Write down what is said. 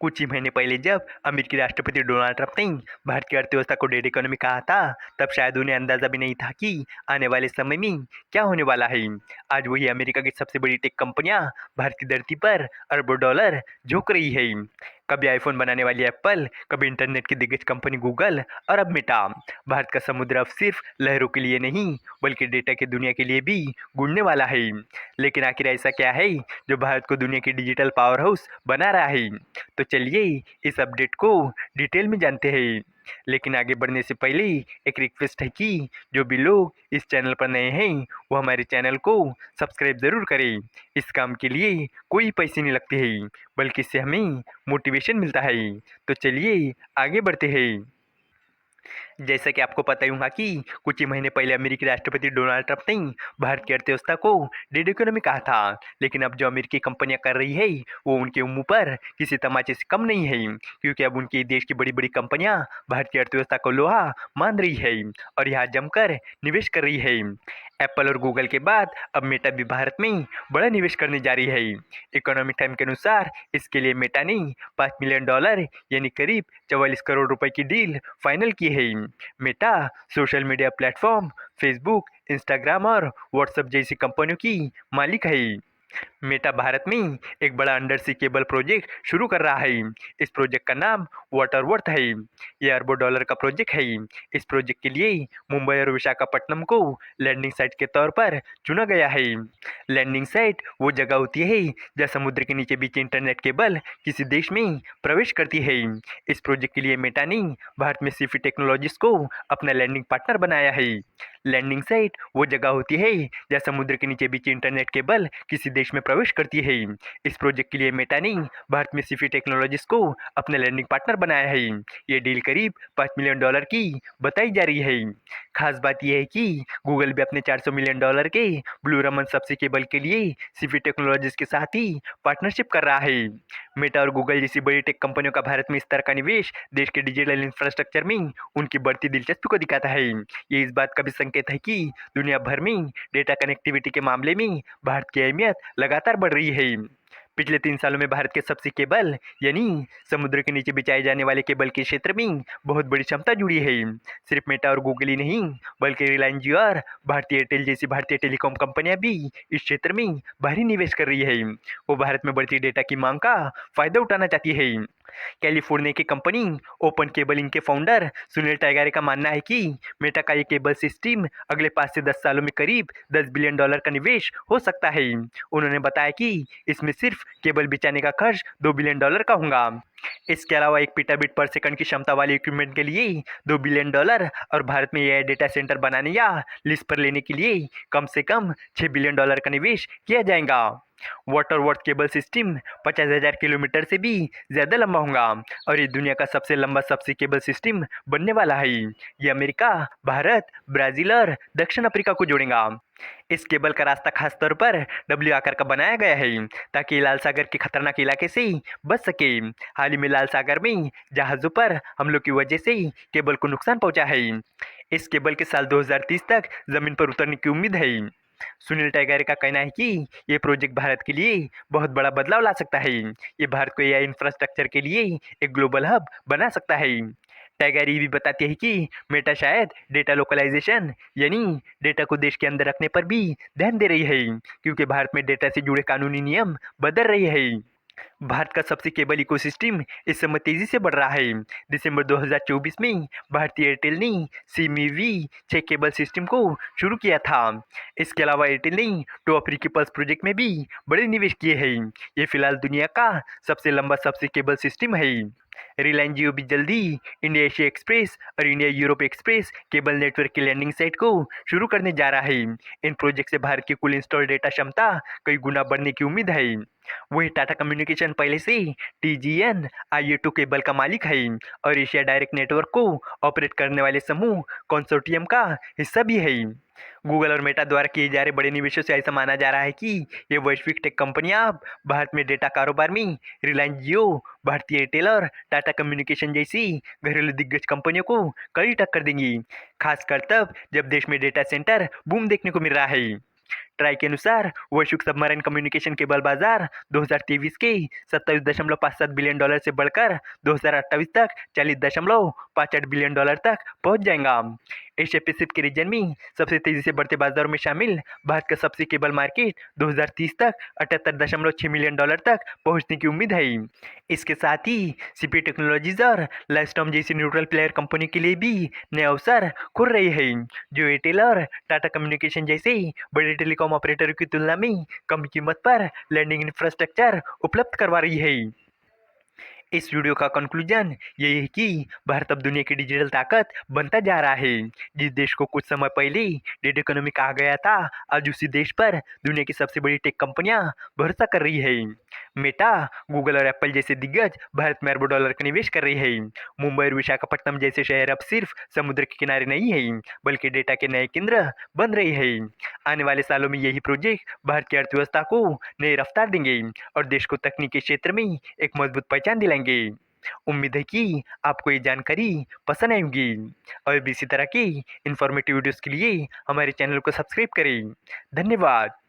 कुछ ही महीने पहले जब अमेरिकी राष्ट्रपति डोनाल्ड ट्रंप ने भारत की अर्थव्यवस्था को डेड इकोनॉमी कहा था, तब शायद उन्हें अंदाजा भी नहीं था कि आने वाले समय में क्या होने वाला है। आज वही अमेरिका की सबसे बड़ी टेक कंपनियां भारत की धरती पर अरबों डॉलर झोंक रही है। कभी आईफोन बनाने वाली एप्पल, कभी इंटरनेट की दिग्गज कंपनी गूगल और अब मेटा। भारत का समुद्र अब सिर्फ लहरों के लिए नहीं बल्कि डेटा की दुनिया के लिए भी गुड़ने वाला है। लेकिन आखिर ऐसा क्या है जो भारत को दुनिया की डिजिटल पावर हाउस बना रहा है? तो चलिए इस अपडेट को डिटेल में जानते हैं। लेकिन आगे बढ़ने से पहले एक रिक्वेस्ट है कि जो भी लोग इस चैनल पर नए हैं वो हमारे चैनल को सब्सक्राइब ज़रूर करें। इस काम के लिए कोई पैसे नहीं लगते हैं, बल्कि इससे हमें मोटिवेशन मिलता है। तो चलिए आगे बढ़ते हैं। जैसा कि आपको पता ही होगा कि कुछ ही महीने पहले अमेरिकी राष्ट्रपति डोनाल्ड ट्रंप ने भारत की अर्थव्यवस्था को डेड इकोनॉमी कहा था। लेकिन अब जो अमेरिकी कंपनियां कर रही है वो उनके मुंह पर किसी तमाचे से कम नहीं है, क्योंकि अब उनके देश की बड़ी बड़ी कंपनियां भारत की अर्थव्यवस्था को लोहा मान रही है और यहाँ जमकर निवेश कर रही है। एप्पल और गूगल के बाद अब मेटा भी भारत में बड़ा निवेश करने जा रही है। इकोनॉमिक टाइम के अनुसार इसके लिए मेटा ने $5 मिलियन यानी करीब 44 करोड़ रुपए की डील फाइनल की है। Meta social media platform Facebook, Instagram और व्हाट्सएप जैसी कंपनियों की मालिक है। मेटा भारत में एक बड़ा अंडर सी केबल प्रोजेक्ट शुरू कर रहा है। इस प्रोजेक्ट का नाम वाटरवर्थ है। यह अरबों डॉलर का प्रोजेक्ट है। इस प्रोजेक्ट के लिए मुंबई और विशाखापट्टनम को लैंडिंग साइट के तौर पर चुना गया है। लैंडिंग साइट वो जगह होती है जहाँ समुद्र के नीचे बीच इंटरनेट केबल किसी देश में प्रवेश करती है। इस प्रोजेक्ट के लिए मेटा ने भारत में सीफी टेक्नोलॉजीज को अपना लैंडिंग पार्टनर बनाया है। लैंडिंग साइट वो जगह होती है जहाँ समुद्र के नीचे बीच इंटरनेट केबल किसी देश में प्रवेश करती है। इस प्रोजेक्ट के लिए मेटा ने भारत में सीफी टेक्नोलॉजीज को अपना लैंडिंग पार्टनर बनाया है। ये डील करीब $5 मिलियन की बताई जा रही है। खास बात यह है कि गूगल भी अपने $400 मिलियन के ब्लू रमन सबसे केबल के लिए सीफी टेक्नोलॉजीज के साथ ही पार्टनरशिप कर रहा है। मेटा और गूगल जैसी बड़ी टेक कंपनियों का भारत में इस तरह का निवेश देश के डिजिटल इंफ्रास्ट्रक्चर में उनकी बढ़ती दिलचस्पी को दिखाता है। ये इस बात का भी संकेत है कि दुनिया भर में डेटा कनेक्टिविटी के मामले में भारत की अहमियत लगातार बढ़ रही है। पिछले 3 सालों में भारत के सबसे केबल यानी समुद्र के नीचे बिछाए जाने वाले केबल के क्षेत्र में बहुत बड़ी क्षमता जुड़ी है। सिर्फ मेटा और गूगल ही नहीं बल्कि रिलायंस जियो और भारतीय एयरटेल जैसी भारतीय टेलीकॉम कंपनियां भी इस क्षेत्र में भारी निवेश कर रही है। वो भारत में बढ़ती डेटा की मांग का फायदा उठाना चाहती है। कैलिफोर्निया की कंपनी ओपन केबल इंक के फाउंडर सुनील टाइगारे का मानना है कि मेटा का ये केबल सिस्टम अगले 5 से 10 सालों में करीब $10 बिलियन का निवेश हो सकता है। उन्होंने बताया कि इसमें सिर्फ केबल बिछाने का खर्च $2 बिलियन का होगा। इसके अलावा 1 पीटाबिट पर सेकंड की क्षमता वाले इक्विपमेंट के लिए $2 बिलियन और भारत में एआई डेटा सेंटर बनाने या लीज पर लेने के लिए कम से कम $6 बिलियन का निवेश किया जाएगा। वाटरवर्थ केबल सिस्टम 50,000 किलोमीटर से भी ज़्यादा लंबा होगा और ये दुनिया का सबसे लंबा सबसे केबल सिस्टम बनने वाला है। ये अमेरिका, भारत, ब्राज़ील और दक्षिण अफ्रीका को जोड़ेगा। इस केबल का रास्ता खास तौर पर डब्ल्यू आकार का बनाया गया है ताकि ये लाल सागर के खतरनाक इलाके से बच सके। हाल ही में लाल सागर में जहाज़ों पर हमलों की वजह से केबल को नुकसान पहुंचा है। इस केबल के साल 2030 तक जमीन पर उतरने की उम्मीद है। सुनील टाइगर का कहना है कि ये प्रोजेक्ट भारत के लिए बहुत बड़ा बदलाव ला सकता है। ये भारत को एआई इंफ्रास्ट्रक्चर के लिए एक ग्लोबल हब बना सकता है। टाइगर ये भी बताती है कि मेटा शायद डेटा लोकलाइजेशन यानी डेटा को देश के अंदर रखने पर भी ध्यान दे रही है, क्योंकि भारत में डेटा से जुड़े कानूनी नियम बदल रहे हैं। भारत का सबसे केबल इकोसिस्टम इस समय तेजी से बढ़ रहा है। दिसंबर 2024 में भारतीय एयरटेल ने सीमीवी 6 केबल सिस्टम को शुरू किया था। इसके अलावा एयरटेल ने टू अफ्रीकी पल्स प्रोजेक्ट में भी बड़े निवेश किए हैं। ये फिलहाल दुनिया का सबसे लंबा सबसे केबल सिस्टम है। रिलायंस जियो भी जल्दी इंडिया एशिया एक्सप्रेस और India Europe express cable network की लैंडिंग साइट को शुरू करने जा रहा है। इन प्रोजेक्ट से भारत की कुल इंस्टॉल डेटा क्षमता कई गुना बढ़ने की उम्मीद है। वही टाटा कम्युनिकेशन पहले से टीजीएन IA2 केबल का मालिक है और एशिया डायरेक्ट नेटवर्क को ऑपरेट करने वाले समूह कंसोर्टियम का हिस्सा भी है। गूगल और मेटा द्वारा किए जा रहे बड़े निवेशों से ऐसा माना जा रहा है कि ये वैश्विक टेक कंपनियां अब भारत में डेटा कारोबार में रिलायंस जियो, भारतीय एयरटेल और टाटा कम्युनिकेशन जैसी घरेलू दिग्गज कंपनियों को कड़ी टक्कर देंगी, खासकर तब जब देश में डेटा सेंटर बूम देखने को मिल रहा है। ट्राई के अनुसार वैश्विक सबमरीन कम्युनिकेशन केबल बाजार 2023 के 27.57 बिलियन डॉलर से बढ़कर 2028 तक 40.58 बिलियन डॉलर तक पहुंच जाएगा। एशिया पैसिफिक के रीजन में सबसे तेजी से बढ़ते बाजारों में शामिल भारत का सबसे केबल मार्केट 2030 तक 78.6 मिलियन डॉलर तक पहुंचने की उम्मीद है। इसके साथ ही सीपी टेक्नोलॉजीज और लाइफस्टॉम जैसी न्यूट्रल प्लेयर कंपनी के लिए भी नए अवसर खुल रहे हैं, जो एयरटेल और टाटा कम्युनिकेशन जैसे बड़े टेलीकॉम ऑपरेटरों की तुलना में कम कीमत पर लैंडिंग इंफ्रास्ट्रक्चर उपलब्ध करवा रही है। इस वीडियो का कंक्लूजन ये है कि भारत अब दुनिया की डिजिटल ताकत बनता जा रहा है। जिस देश को कुछ समय पहले डेड इकोनॉमी कहा गया था, आज उसी देश पर दुनिया की सबसे बड़ी टेक कंपनियां भरोसा कर रही है। मेटा, गूगल और एप्पल जैसे दिग्गज भारत में अरबों डॉलर का निवेश कर रही है। मुंबई और विशाखापट्टनम जैसे शहर अब सिर्फ समुद्र के किनारे नहीं है, बल्कि डेटा के नए केंद्र बन रहे हैं। आने वाले सालों में यही प्रोजेक्ट भारत की अर्थव्यवस्था को नई रफ्तार देंगे और देश को तकनीकी क्षेत्र में एक मजबूत पहचान दिलाएंगे। उम्मीद है कि आपको ये जानकारी पसंद आएगी और भी इसी तरह की इंफॉर्मेटिव वीडियोस के लिए हमारे चैनल को सब्सक्राइब करें। धन्यवाद।